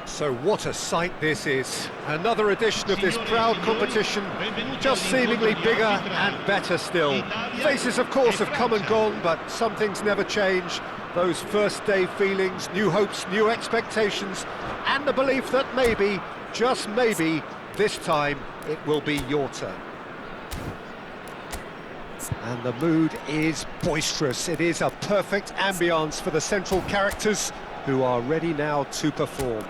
So what a sight this is. Another edition of this proud competition, just seemingly bigger and better still. Faces, of course, have come and gone, but some things never change. Those first day feelings, new hopes, new expectations, and the belief that maybe, just maybe, this time it will be your turn. And the mood is boisterous. It is a perfect ambience for the central characters who are ready now to perform.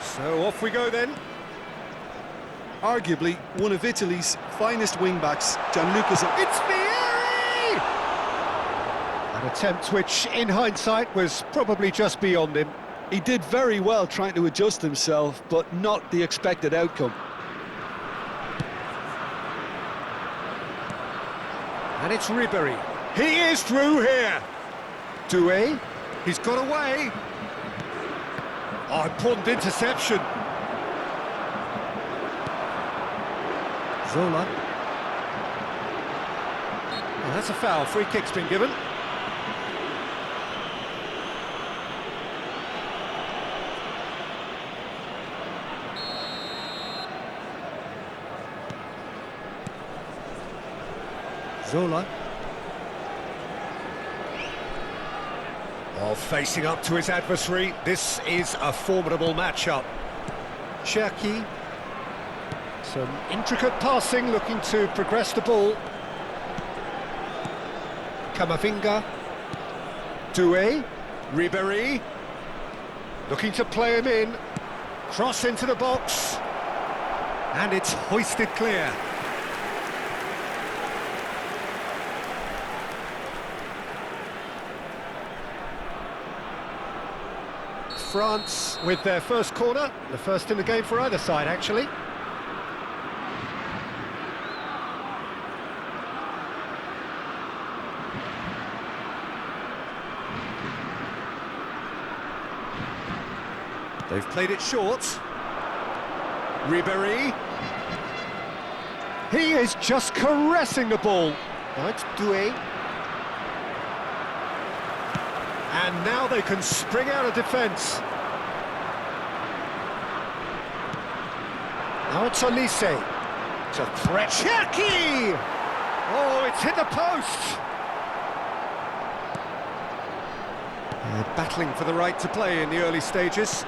So off we go then. Arguably one of Italy's finest wing-backs, Gianluca Zanfroni. It's Vieri! An attempt which, in hindsight, was probably just beyond him. He did very well trying to adjust himself, but not the expected outcome. And it's Ribéry. He is through here. Doué. He's got away. Oh, important interception. Zola. Oh, that's a foul. Free kick's been given. Zola. Oh, facing up to his adversary, this is a formidable matchup. Cherki. Some intricate passing, looking to progress the ball. Camavinga. Doué. Ribéry. Looking to play him in. Cross into the box. And it's hoisted clear. France with their first corner, the first in the game for either side, actually. They've played it short. Ribéry. He is just caressing the ball. Right, Doué. And now they can spring out of defence. Now it's Olise. It's a threat. Cherki! Oh, it's hit the post! They're battling for the right to play in the early stages.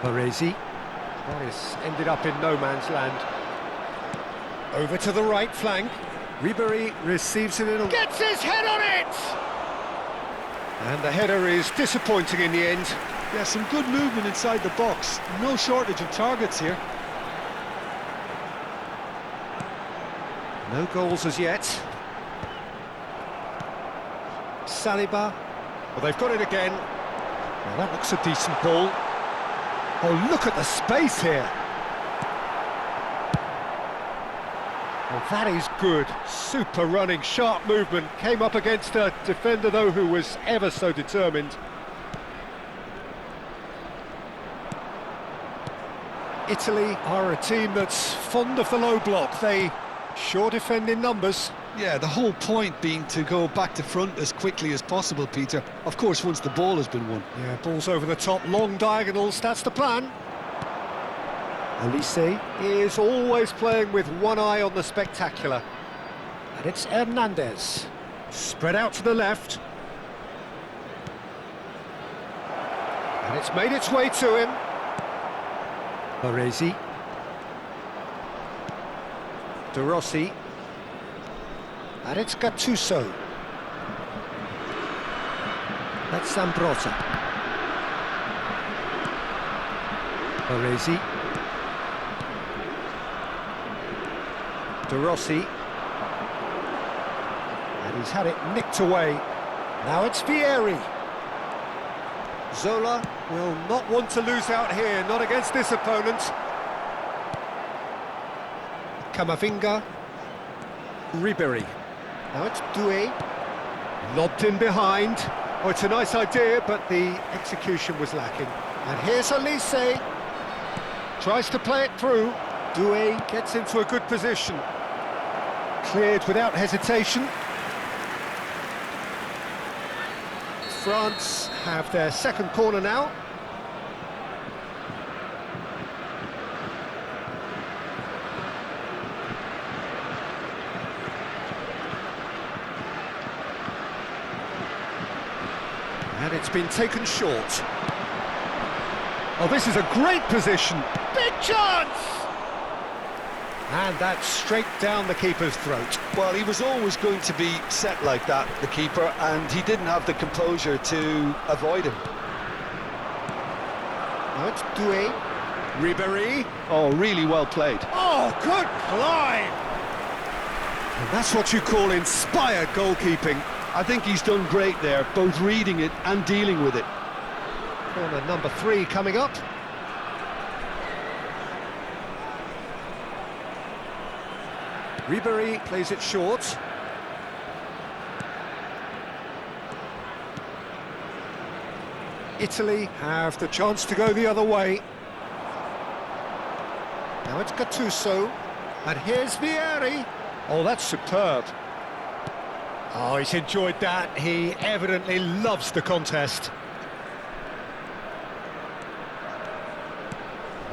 Baresi. That is ended up in no man's land. Over to the right flank. Ribéry receives it in. Gets his head on it! And the header is disappointing in the end. Yeah, some good movement inside the box. No shortage of targets here. No goals as yet. Saliba. Well, they've got it again. Well, that looks a decent ball. Oh, look at the space here. Well, that is good. Super running, sharp movement. Came up against a defender, though, who was ever so determined. Italy are a team that's fond of the low block. They sure defend in numbers. Yeah, the whole point being to go back to front as quickly as possible, Peter. Of course, once the ball has been won. Yeah, balls over the top, long diagonals, that's the plan. Olise is always playing with one eye on the spectacular. And it's Hernandez. Spread out to the left. And it's made its way to him. Baresi. De Rossi. And it's Gattuso. That's Zambrotta. Baresi. De Rossi. And he's had it nicked away. Now it's Vieri. Zola will not want to lose out here, not against this opponent. Camavinga. Ribery. Now it's Doué. Lobbed in behind. Oh, it's a nice idea, but the execution was lacking. And here's Olise. Tries to play it through. Doué gets into a good position. Cleared without hesitation. France have their second corner now. And it's been taken short. Oh, this is a great position. Big chance! And that's straight down the keeper's throat. Well, he was always going to be set like that, the keeper, and he didn't have the composure to avoid him. Now it's Doué. Ribery. Oh, really well played. Oh, good climb! And that's what you call inspired goalkeeping. I think he's done great there, both reading it and dealing with it. Corner number 3 coming up. Ribery plays it short. Italy have the chance to go the other way. Now it's Gattuso. And here's Vieri. Oh, that's superb. Oh, he's enjoyed that. He evidently loves the contest.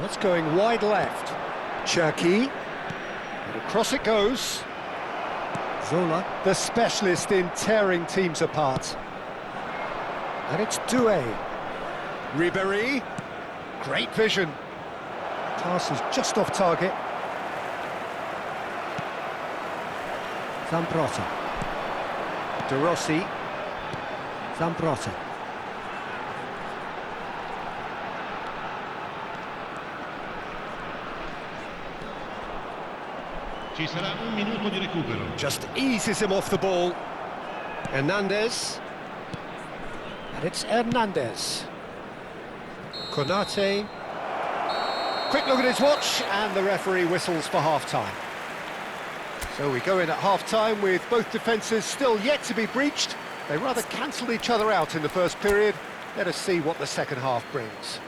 That's going wide left. Cherki. And across it goes. Zola, the specialist in tearing teams apart. And it's Doué. Ribery. Great vision. Pass is just off target. Zambrotta. De Rossi. Zambrotta. Ci sarà un minuto di recupero. Just eases him off the ball. Hernandez. And it's Hernandez. Konate. Quick look at his watch, and the referee whistles for half-time. So we go in at half-time with both defences still yet to be breached. They rather cancelled each other out in the first period. Let us see what the second half brings.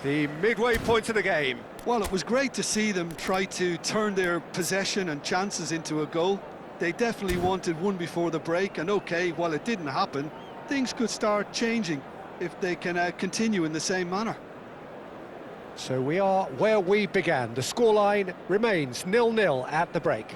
The midway point of the game. Well, it was great to see them try to turn their possession and chances into a goal. They definitely wanted one before the break, and okay, while it didn't happen, things could start changing if they can continue in the same manner. So we are where we began. The scoreline remains 0-0 at the break.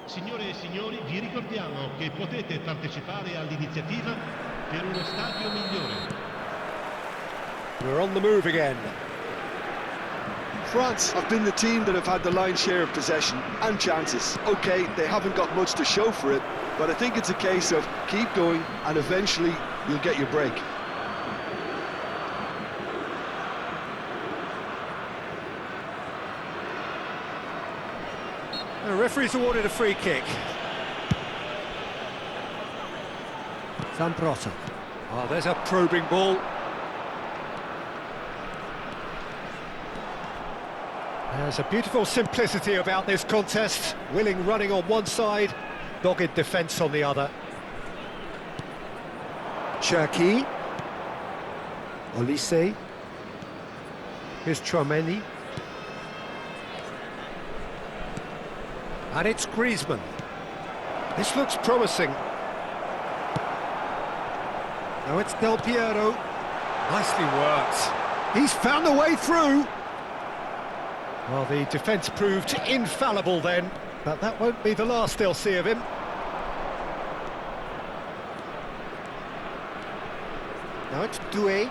Signore e signori, vi ricordiamo che potete partecipare all'iniziativa per uno stadio migliore. We're on the move again. France have been the team that have had the lion's share of possession and chances. Okay, they haven't got much to show for it, but I think it's a case of keep going and eventually you'll get your break. The referee's awarded a free kick. Zambrotta. Oh, there's a probing ball. There's a beautiful simplicity about this contest. Willing running on one side, dogged defence on the other. Cherki. Olise. Here's Tchouaméni. And it's Griezmann. This looks promising. Now it's Del Piero. Nicely worked. He's found a way through. Well, the defence proved infallible then, but that won't be the last they'll see of him. Now it's Doué.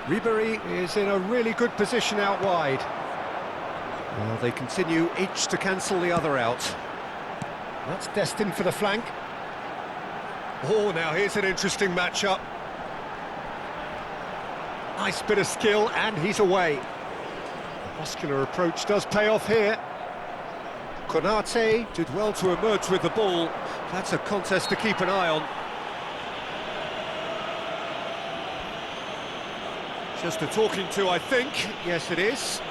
Ribéry is in a really good position out wide. Well, they continue each to cancel the other out. That's destined for the flank. Oh, now here's an interesting matchup. Nice bit of skill, and he's away. The muscular approach does pay off here. Konate did well to emerge with the ball. That's a contest to keep an eye on. Just a talking to, I think. Yes, it is.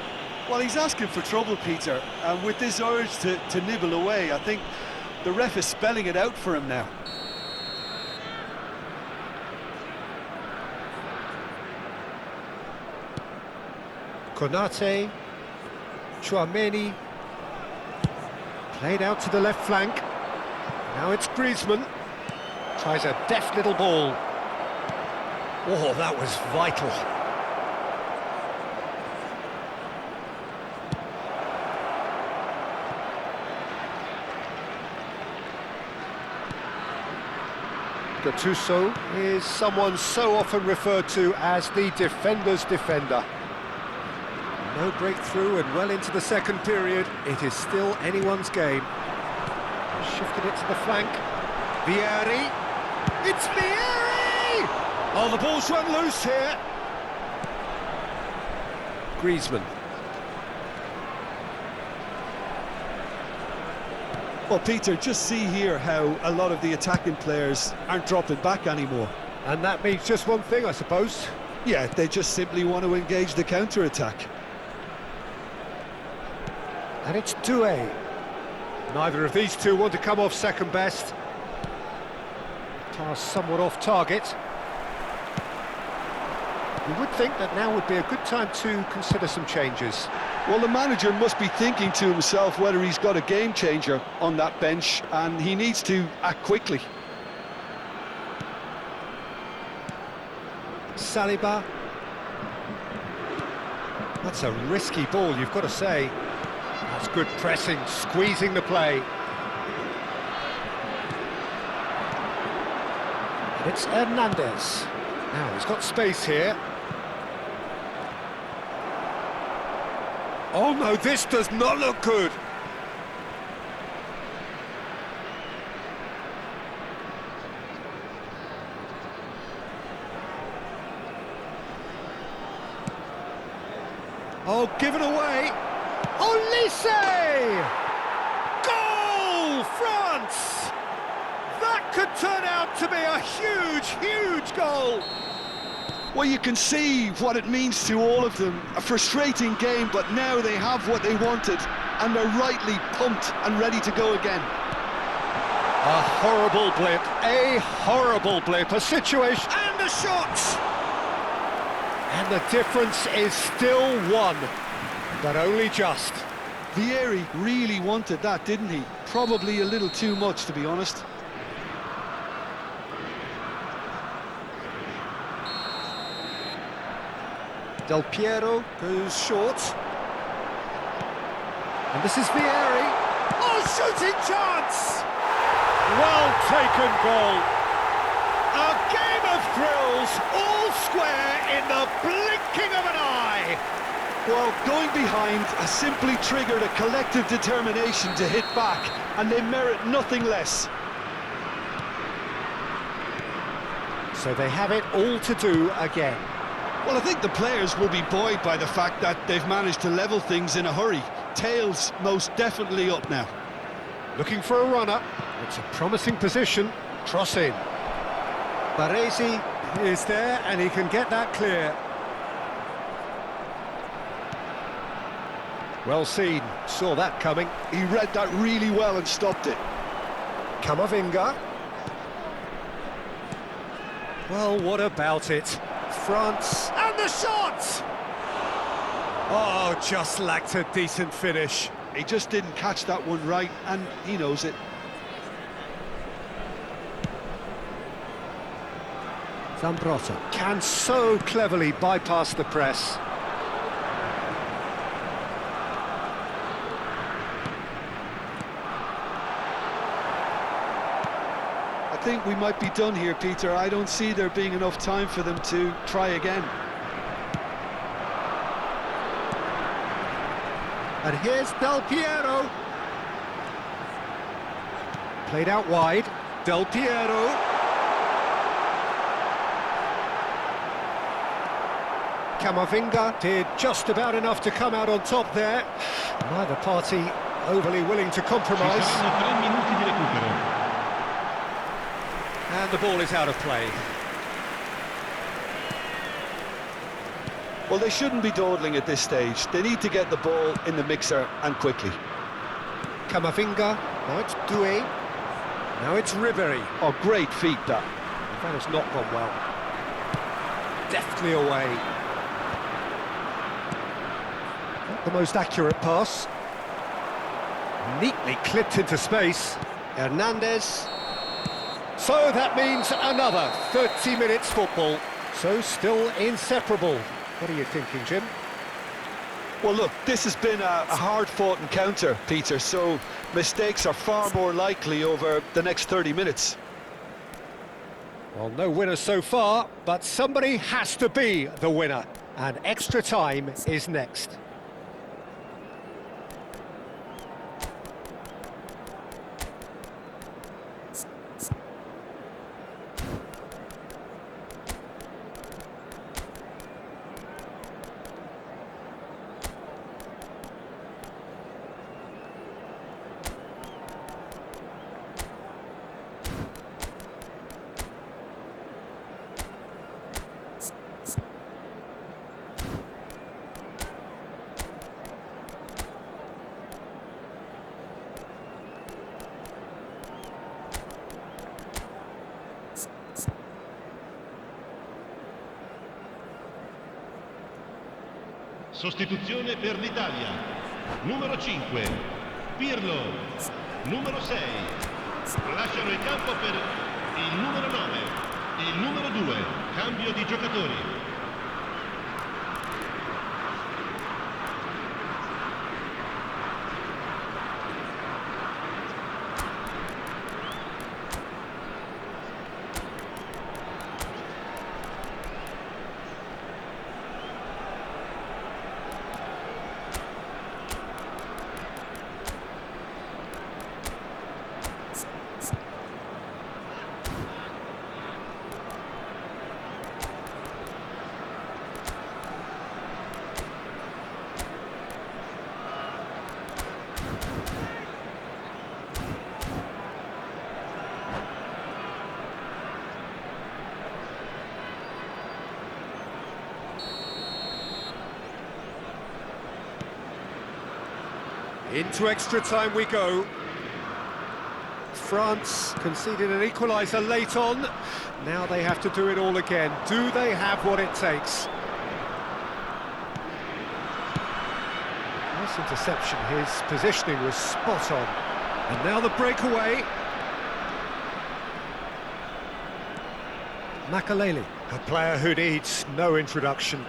Well, he's asking for trouble, Peter, and with this urge to nibble away, I think the ref is spelling it out for him now. Konate, Tchouaméni, played out to the left flank. Now it's Griezmann, tries a deft little ball. Oh, that was vital. Gattuso is someone so often referred to as the defender's defender. No breakthrough and well into the second period. It is still anyone's game. Shifted it to the flank. Vieri. It's Vieri! Oh, the ball's run loose here. Griezmann. Well, Peter, just see here how a lot of the attacking players aren't dropping back anymore. And that means just one thing, I suppose. Yeah, they just simply want to engage the counter-attack. And it's Doué. Neither of these two want to come off second best. Pass somewhat off target. You would think that now would be a good time to consider some changes. Well, the manager must be thinking to himself whether he's got a game changer on that bench, and he needs to act quickly. Saliba. That's a risky ball, you've got to say. That's good pressing, squeezing the play. It's Hernandez. Now he's got space here. Oh no, this does not look good. Oh, given away. Olise! Goal, France! That could turn out to be a huge, huge goal. Well, you can see what it means to all of them. A frustrating game, but now they have what they wanted, and they're rightly pumped and ready to go again. A horrible blip, a situation, and a shot! And the difference is still one, but only just. Vieri really wanted that, didn't he? Probably a little too much, to be honest. Del Piero goes short. And this is Vieri. Oh, shooting chance! Well taken goal. A game of thrills, all square in the blinking of an eye. Well, going behind has simply triggered a collective determination to hit back, and they merit nothing less. So they have it all to do again. Well, I think the players will be buoyed by the fact that they've managed to level things in a hurry. Tails most definitely up now. Looking for a runner. It's a promising position. Cross in. Baresi is there, and he can get that clear. Well seen. Saw that coming. He read that really well and stopped it. Camavinga. Well, what about it? France, and the shot! Oh, just lacked a decent finish. He just didn't catch that one right, and he knows it. Zambrotta can so cleverly bypass the press. I think we might be done here, Peter. I don't see there being enough time for them to try again. And here's Del Piero. Played out wide. Del Piero. Camavinga did just about enough to come out on top there. Neither party overly willing to Ci compromise. saranno 3 minuti di recupero. And the ball is out of play. Well, they shouldn't be dawdling at this stage. They need to get the ball in the mixer, and quickly. Camavinga. Now it's Doué. Now it's Ribéry. Oh, great feat, that. That has not gone well. Deftly away. Not the most accurate pass. Neatly clipped into space. Hernandez. So that means another 30 minutes football. So still inseparable. What are you thinking, Jim? Well, look, this has been a hard-fought encounter, Peter, so mistakes are far more likely over the next 30 minutes. Well, no winner so far, but somebody has to be the winner. And extra time is next. Sostituzione per l'Italia. Numero 5, Pirlo. Numero 6, lasciano il campo per il numero 9. Il numero 2, cambio di giocatori. Into extra time we go. France conceded an equaliser late on. Now they have to do it all again. Do they have what it takes? Nice interception. His positioning was spot on. And now the breakaway. Makaleli, a player who needs no introduction.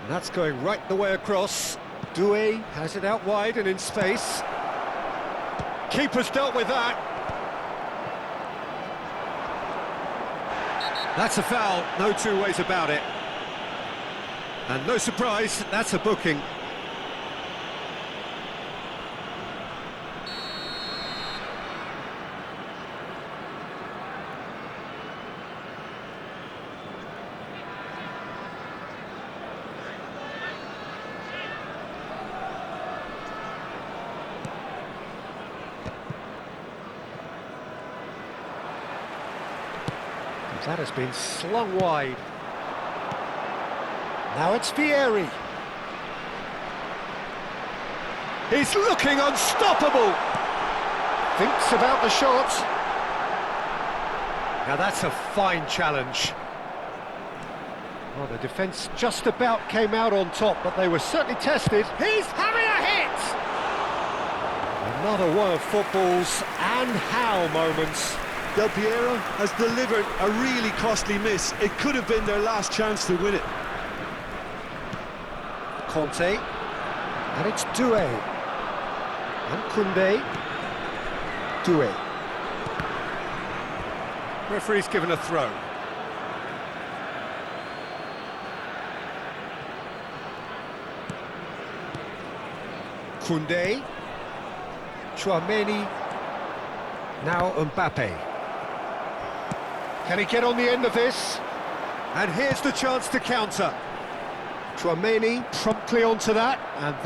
And that's going right the way across. Doué has it out wide and in space. Keeper's dealt with that. That's a foul, no two ways about it. And no surprise, that's a booking. That has been slung wide. Now it's Vieri. He's looking unstoppable. Thinks about the shot. Now that's a fine challenge. Well, the defence just about came out on top, but they were certainly tested. He's having a hit! Another one of football's and how moments. Del Piero has delivered a really costly miss. It could have been their last chance to win it. Conte, and it's Doué. And Koundé. Doué. Referee's given a throw. Koundé, Tchouaméni, now Mbappe. Can he get on the end of this? And here's the chance to counter. Tchouaméni promptly onto that, and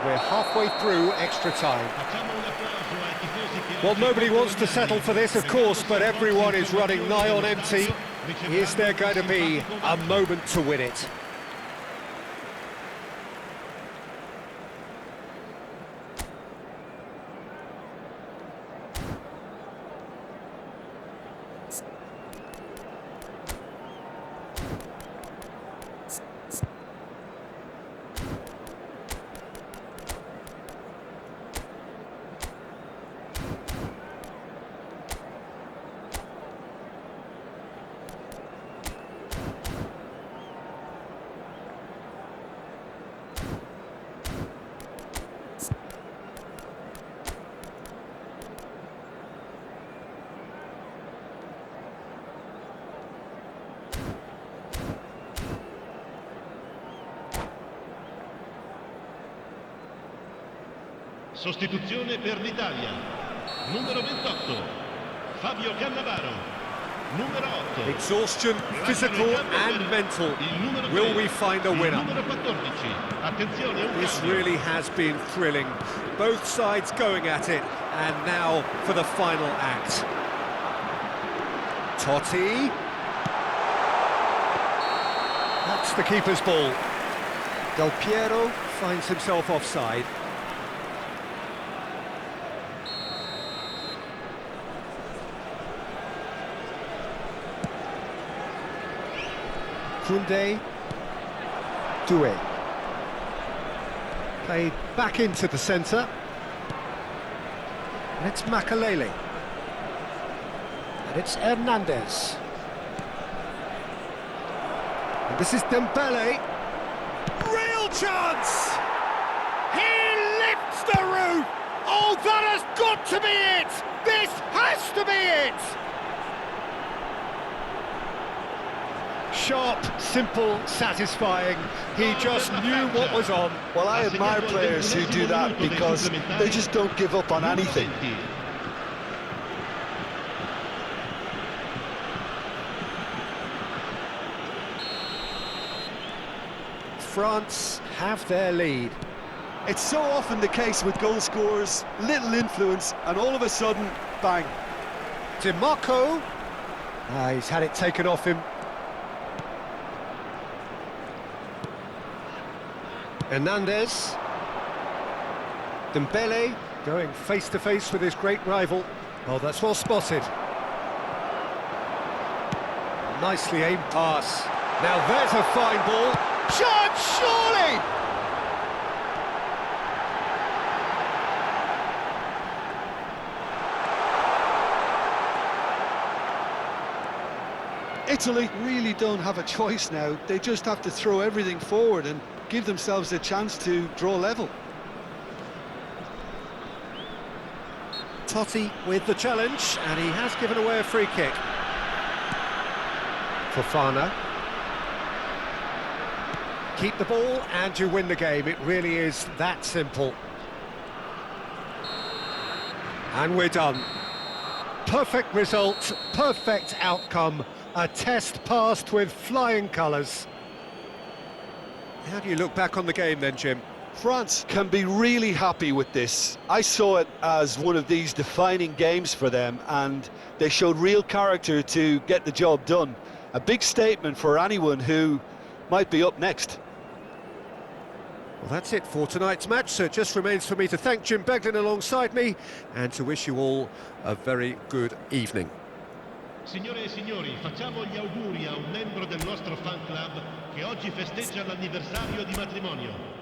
we're halfway through extra time. Well, nobody wants to settle for this, of course, but everyone is running nigh on empty. Is there going to be a moment to win it? Sostituzione per l'Italia. Numero 28, Fabio Cannavaro. Numero 8. Exhaustion, physical and mental. Will we find a winner? Numero 14. Attenzione, un This cambio. really has been thrilling. Both sides going at it, and now for the final act. Totti. That's the keeper's ball. Del Piero finds himself offside. Koundé, Doué. Played back into the centre. And it's Makalele. And it's Hernandez. And this is Dembele. Real chance! He lifts the roof! Oh, that has got to be it! This has to be it! Sharp, simple, satisfying. He just knew what was on. Well, I admire players who do that because they just don't give up on anything. France have their lead. It's so often the case with goal scorers, little influence, and all of a sudden, bang. DiMarco. He's had it taken off him. Hernandez. Dembele going face-to-face with his great rival. Oh, that's well spotted. Nicely aimed pass. Now there's a fine ball. Chance, surely! Italy really don't have a choice now. They just have to throw everything forward and give themselves a chance to draw level. Totti with the challenge, and he has given away a free kick. Fofana. Keep the ball and you win the game. It really is that simple. And we're done. Perfect result, perfect outcome. A test passed with flying colours. How do you look back on the game then, Jim? France can be really happy with this. I saw it as one of these defining games for them, and they showed real character to get the job done. A big statement for anyone who might be up next. Well, that's it for tonight's match, so it just remains for me to thank Jim Beglin alongside me and to wish you all a very good evening. Signore e signori, facciamo gli auguri a un membro del nostro fan club che oggi festeggia l'anniversario di matrimonio.